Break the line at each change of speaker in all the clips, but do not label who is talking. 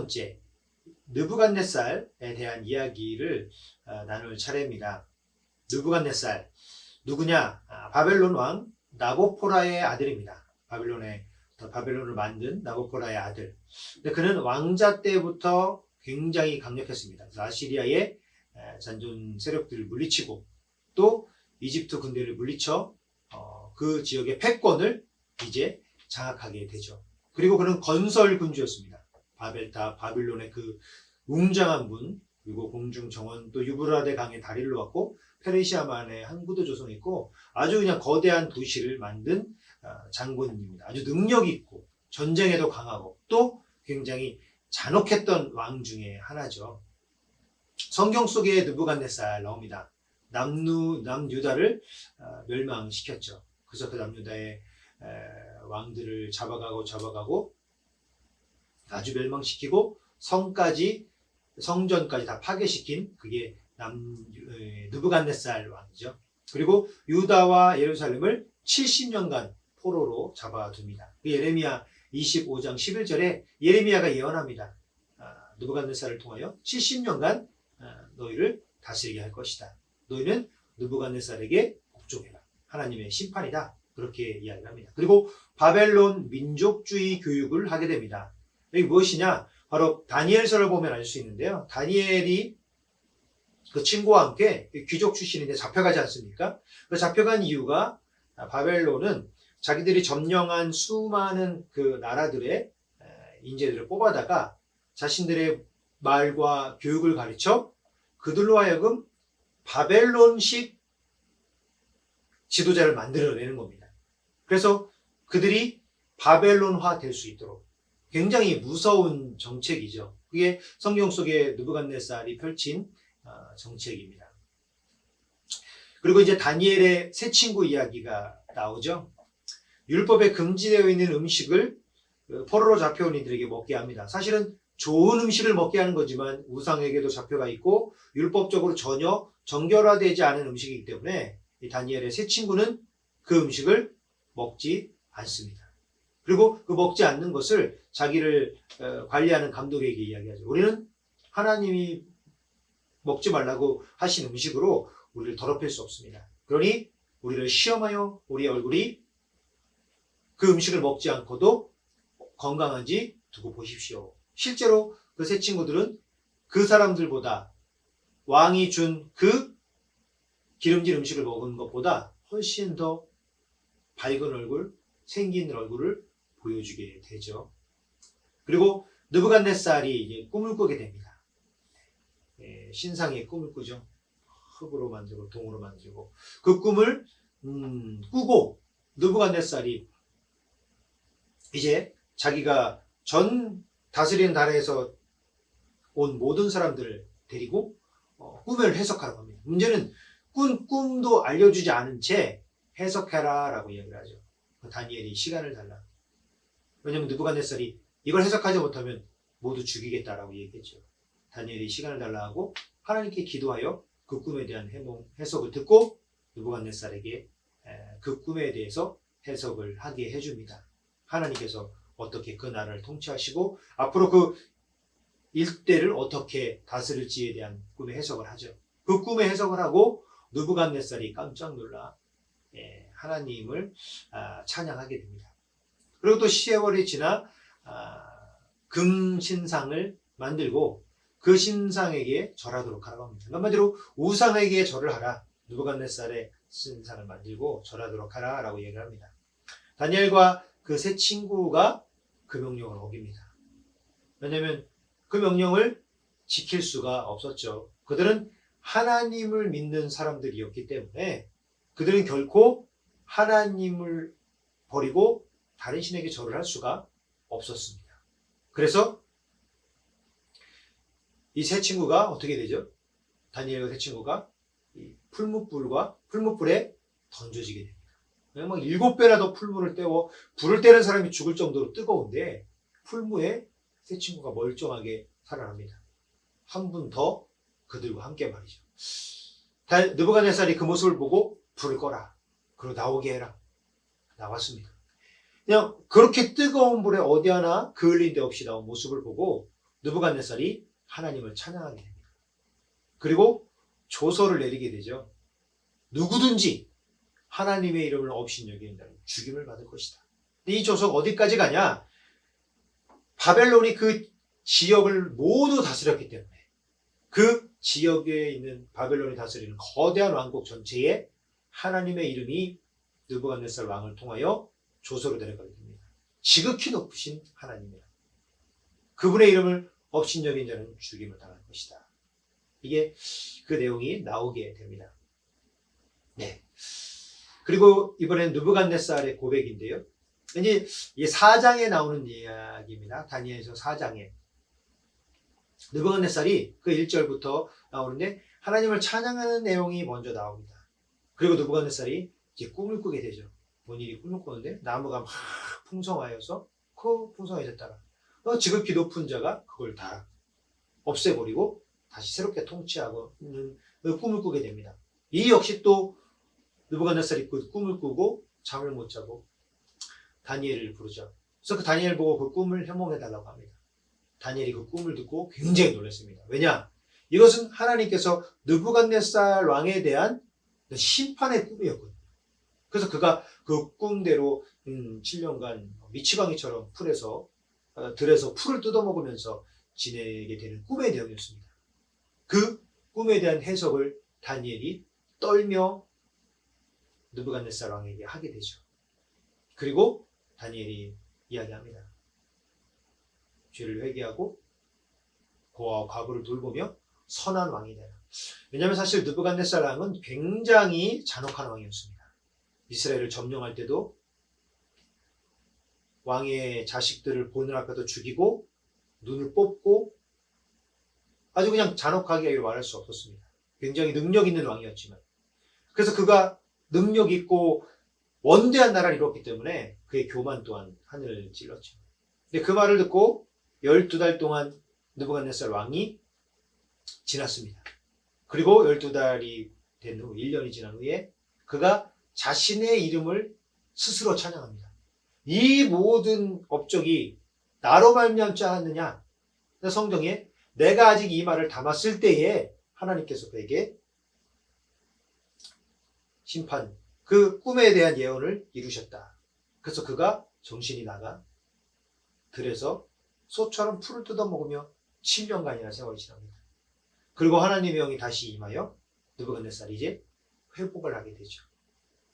번째, 느부갓네살에 대한 이야기를 나눌 차례입니다. 느부갓네살, 누구냐? 바벨론 왕 나보포라의 아들입니다. 바벨론을 만든 나보포라의 아들. 근데 그는 왕자 때부터 굉장히 강력했습니다. 그래서 아시리아의 잔존 세력들을 물리치고 또 이집트 군대를 물리쳐 그 지역의 패권을 이제 장악하게 되죠. 그리고 그는 건설 군주였습니다. 바빌론의 그 웅장한 문, 그리고 공중 정원, 또 유브라데 강의 다리를 놓았고 페르시아만의 항구도 조성했고 아주 그냥 거대한 도시를 만든 장군입니다. 아주 능력이 있고 전쟁에도 강하고 또 굉장히 잔혹했던 왕 중에 하나죠. 성경 속에 느부갓네살 나옵니다. 남유다를 멸망시켰죠. 그래서 그 남유다의 왕들을 잡아가고 아주 멸망시키고 성전까지 다 파괴시킨 그게 느부갓네살 왕이죠. 그리고 유다와 예루살렘을 70년간 포로로 잡아둡니다. 예레미야 25장 11절에 예레미야가 예언합니다. 느부갓네살을 통하여 70년간 너희를 다스리게 할 것이다. 너희는 느부갓네살에게 복종해라. 하나님의 심판이다. 그렇게 이야기합니다. 그리고 바벨론 민족주의 교육을 하게 됩니다. 이게 무엇이냐? 바로 다니엘서를 보면 알 수 있는데요. 다니엘이 그 친구와 함께 귀족 출신인데 잡혀가지 않습니까? 그 잡혀간 이유가 바벨론은 자기들이 점령한 수많은 그 나라들의 인재들을 뽑아다가 자신들의 말과 교육을 가르쳐 그들로 하여금 바벨론식 지도자를 만들어내는 겁니다. 그래서 그들이 바벨론화 될 수 있도록 굉장히 무서운 정책이죠. 그게 성경 속에 느부갓네살이 펼친 정책입니다. 그리고 이제 다니엘의 세 친구 이야기가 나오죠. 율법에 금지되어 있는 음식을 포로로 잡혀온 이들에게 먹게 합니다. 사실은 좋은 음식을 먹게 하는 거지만 우상에게도 잡혀가 있고 율법적으로 전혀 정결화되지 않은 음식이기 때문에 이 다니엘의 세 친구는 그 음식을 먹지 않습니다. 그리고 그 먹지 않는 것을 자기를 관리하는 감독에게 이야기하죠. 우리는 하나님이 먹지 말라고 하신 음식으로 우리를 더럽힐 수 없습니다. 그러니 우리를 시험하여 우리 얼굴이 그 음식을 먹지 않고도 건강한지 두고 보십시오. 실제로 그 세 친구들은 그 사람들보다 왕이 준 그 기름진 음식을 먹은 것보다 훨씬 더 밝은 얼굴, 생긴 얼굴을 보여주게 되죠. 그리고 느부갓네살이 이제 꿈을 꾸게 됩니다. 신상의 꿈을 꾸죠. 흙으로 만들고 동으로 만들고 그 꿈을 꾸고 느부갓네살이 이제 자기가 전 다스리는 나라에서 온 모든 사람들을 데리고 꿈을 해석하라고 합니다. 문제는 꿈도 알려주지 않은 채 해석해라 라고 이야기를 하죠. 다니엘이 시간을 달라. 왜냐하면 느부갓네살이 이걸 해석하지 못하면 모두 죽이겠다라고 얘기했죠. 다니엘이 시간을 달라 하고 하나님께 기도하여 그 꿈에 대한 해석을 듣고 느부갓네살에게 그 꿈에 대해서 해석을 하게 해줍니다. 하나님께서 어떻게 그 나라를 통치하시고 앞으로 그 일대를 어떻게 다스릴지에 대한 꿈의 해석을 하죠. 그 꿈의 해석을 하고 느부갓네살이 깜짝 놀라 하나님을 찬양하게 됩니다. 그리고 또 세월이 지나 금 신상을 만들고 그 신상에게 절하도록 하라고 합니다. 한마디로 우상에게 절을 하라. 느부갓네살의 신상을 만들고 절하도록 하라 라고 얘기를 합니다. 다니엘과 그 세 친구가 그 명령을 어깁니다. 왜냐하면 그 명령을 지킬 수가 없었죠. 그들은 하나님을 믿는 사람들이었기 때문에 그들은 결코 하나님을 버리고 다른 신에게 절을 할 수가 없었습니다. 그래서 이 세 친구가 어떻게 되죠? 다니엘과 세 친구가 이 풀무불에 던져지게 됩니다. 막 7배나 더 풀무를 떼워 불을 떼는 사람이 죽을 정도로 뜨거운데 풀무에 세 친구가 멀쩡하게 살아납니다. 한 분 더 그들과 함께 말이죠. 느부갓네살이 그 모습을 보고 불을 꺼라. 그리고 나오게 해라. 나왔습니다. 그냥 그렇게 뜨거운 불에 어디 하나 그을린 데 없이 나온 모습을 보고 느부갓네살이 하나님을 찬양하게 됩니다. 그리고 조서를 내리게 되죠. 누구든지 하나님의 이름을 업신여기는 자는 죽임을 받을 것이다. 이 조서가 어디까지 가냐? 바벨론이 그 지역을 모두 다스렸기 때문에 그 지역에 있는 바벨론이 다스리는 거대한 왕국 전체에 하나님의 이름이 느부갓네살 왕을 통하여 조서로 내려가게 됩니다. 지극히 높으신 하나님이라. 그분의 이름을 업신여긴 자는 죽임을 당할 것이다. 이게 그 내용이 나오게 됩니다. 네. 그리고 이번엔 느부갓네살의 고백인데요. 이제 이 4장에 나오는 이야기입니다. 다니엘서 4장에. 느부갓네살이 그 1절부터 나오는데 하나님을 찬양하는 내용이 먼저 나옵니다. 그리고 느부갓네살이 이제 꿈을 꾸게 되죠. 본인이 꿈을 꾸는데 나무가 막 풍성하여서 풍성해졌다가 지극히 높은 자가 그걸 다 없애버리고 다시 새롭게 통치하고 있는 꿈을 꾸게 됩니다. 이 역시 또 느부갓네살이 그 꿈을 꾸고 잠을 못 자고 다니엘을 부르죠. 그래서 그 다니엘 보고 그 꿈을 해몽해달라고 합니다. 다니엘이 그 꿈을 듣고 굉장히 놀랐습니다. 왜냐? 이것은 하나님께서 느부갓네살 왕에 대한 심판의 꿈이었거든요. 그래서 그가 그 꿈대로 7년간 미치광이처럼 들에서 풀을 뜯어먹으면서 지내게 되는 꿈의 내용이었습니다. 그 꿈에 대한 해석을 다니엘이 떨며 느부갓네살 왕에게 하게 되죠. 그리고 다니엘이 이야기합니다. 죄를 회개하고 고아와 과부를 돌보며 선한 왕이 되라. 왜냐하면 사실 느부갓네살 왕은 굉장히 잔혹한 왕이었습니다. 이스라엘을 점령할 때도 왕의 자식들을 보는 앞에도 죽이고 눈을 뽑고 아주 그냥 잔혹하게 말할 수 없었습니다. 굉장히 능력 있는 왕이었지만 그래서 그가 능력 있고 원대한 나라를 이뤘기 때문에 그의 교만 또한 하늘을 찔렀죠. 근데 그 말을 듣고 12달 동안 느부갓네살 왕이 지났습니다. 그리고 12달이 된 후 1년이 지난 후에 그가 자신의 이름을 스스로 찬양합니다. 이 모든 업적이 나로 말미암지 않았느냐? 성경에 내가 아직 이 말을 담았을 때에 하나님께서 그에게 심판, 그 꿈에 대한 예언을 이루셨다. 그래서 그가 정신이 나가 들에서 소처럼 풀을 뜯어먹으며 7년간이나 세월이 지납니다. 그리고 하나님의 영이 다시 임하여 느부갓네살이 이제 회복을 하게 되죠.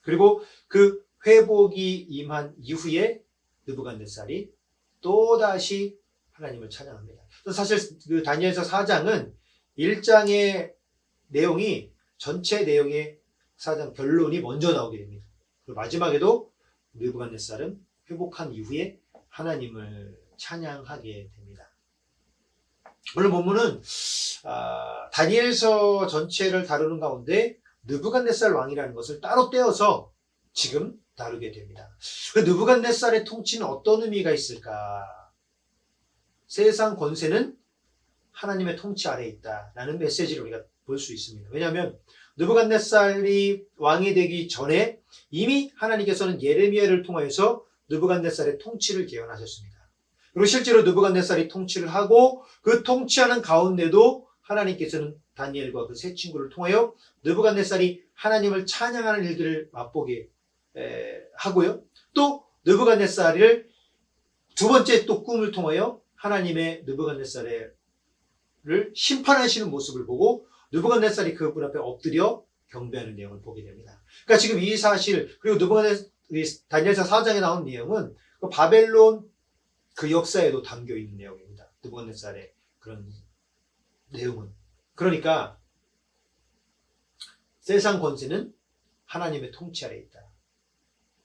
그리고 그 회복이 임한 이후에 느부갓네살이 또다시 하나님을 찬양합니다. 사실 그 다니엘서 4장은 1장의 내용이 전체 내용의 4장 결론이 먼저 나오게 됩니다. 그리고 마지막에도 느부갓네살은 회복한 이후에 하나님을 찬양하게 됩니다. 오늘 본문은 다니엘서 전체를 다루는 가운데 느부갓네살 왕이라는 것을 따로 떼어서 지금 다루게 됩니다. 그 느부갓네살의 통치는 어떤 의미가 있을까? 세상 권세는 하나님의 통치 아래에 있다라는 메시지를 우리가 볼 수 있습니다. 왜냐하면 느부갓네살이 왕이 되기 전에 이미 하나님께서는 예레미야를 통하여서 느부갓네살의 통치를 예언하셨습니다. 그리고 실제로 느부갓네살이 통치를 하고 그 통치하는 가운데도 하나님께서는 다니엘과 그 세 친구를 통하여 느부갓네살이 하나님을 찬양하는 일들을 맛보게 하고요. 또 느부갓네살을 두 번째 또 꿈을 통하여 하나님의 느부갓네살을 심판하시는 모습을 보고 느부갓네살이 그분 앞에 엎드려 경배하는 내용을 보게 됩니다. 그러니까 지금 이 사실 그리고 다니엘서 4장에 나온 내용은 그 바벨론 그 역사에도 담겨 있는 내용입니다. 느부갓네살의 그런 내용은. 그러니까 세상 권세는 하나님의 통치 아래에 있다.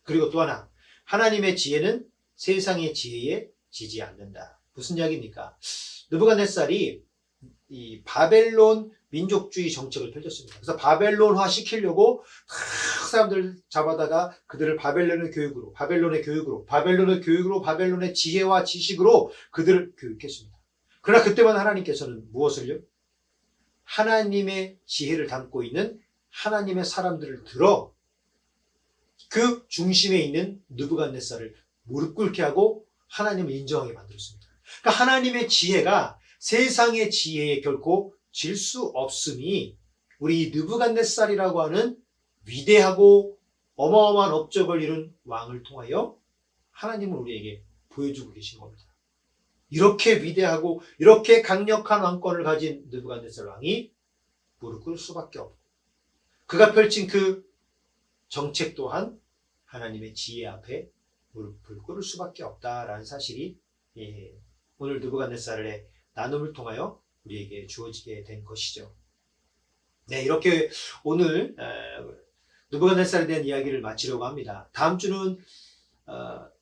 그리고 또 하나, 하나님의 지혜는 세상의 지혜에 지지 않는다. 무슨 이야기입니까? 느부갓네살이 이 바벨론 민족주의 정책을 펼쳤습니다. 그래서 바벨론화 시키려고 사람들 잡아다가 그들을 바벨론의 교육으로 바벨론의 지혜와 지식으로 그들을 교육했습니다. 그러나 그때만 하나님께서는 무엇을요? 하나님의 지혜를 담고 있는 하나님의 사람들을 들어 그 중심에 있는 느부갓네살을 무릎 꿇게 하고 하나님을 인정하게 만들었습니다. 그러니까 하나님의 지혜가 세상의 지혜에 결코 질 수 없음이 우리 느부갓네살이라고 하는 위대하고 어마어마한 업적을 이룬 왕을 통하여 하나님은 우리에게 보여주고 계신 겁니다. 이렇게 위대하고 이렇게 강력한 왕권을 가진 느부갓네살 왕이 무릎 꿇을 수밖에 없고, 그가 펼친 그 정책 또한 하나님의 지혜 앞에 무릎을 꿇을 수밖에 없다라는 사실이 오늘 느부갓네살의 나눔을 통하여 우리에게 주어지게 된 것이죠. 네, 이렇게 오늘 느부갓네살에 대한 이야기를 마치려고 합니다. 다음 주는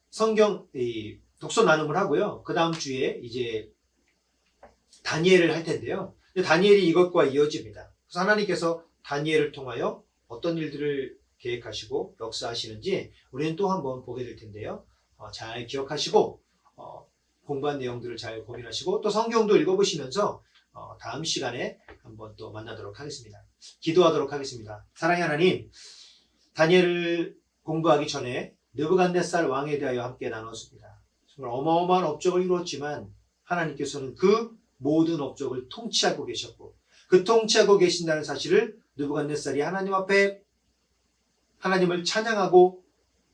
성경 독서 나눔을 하고요. 그 다음 주에 이제 다니엘을 할 텐데요. 다니엘이 이것과 이어집니다. 그래서 하나님께서 다니엘을 통하여 어떤 일들을 계획하시고 역사하시는지 우리는 또 한번 보게 될 텐데요. 잘 기억하시고 공부한 내용들을 잘 고민하시고 또 성경도 읽어보시면서 다음 시간에 한번 또 만나도록 하겠습니다. 기도하도록 하겠습니다. 사랑의 하나님, 다니엘을 공부하기 전에 느부갓네살 왕에 대하여 함께 나눴습니다. 정말 어마어마한 업적을 이루었지만 하나님께서는 그 모든 업적을 통치하고 계셨고, 그 통치하고 계신다는 사실을 느부갓네살이 하나님 앞에 하나님을 찬양하고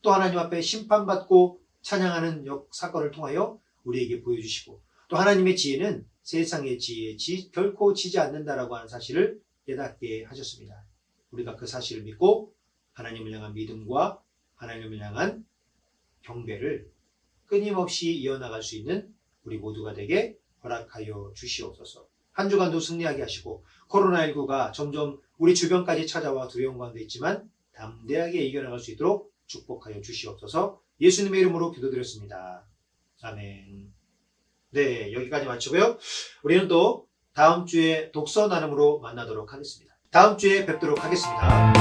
또 하나님 앞에 심판받고 찬양하는 사건을 통하여 우리에게 보여주시고, 또 하나님의 지혜는 세상의 지혜에 결코 지지 않는다라고 하는 사실을 깨닫게 하셨습니다. 우리가 그 사실을 믿고 하나님을 향한 믿음과 하나님을 향한 경배를 끊임없이 이어나갈 수 있는 우리 모두가 되게 허락하여 주시옵소서. 한 주간도 승리하게 하시고, 코로나19가 점점 우리 주변까지 찾아와 두려운 가운데 있지만 담대하게 이겨나갈 수 있도록 축복하여 주시옵소서. 예수님의 이름으로 기도드렸습니다. 아멘. 네, 여기까지 마치고요. 우리는 또 다음 주에 독서 나눔으로 만나도록 하겠습니다. 다음 주에 뵙도록 하겠습니다.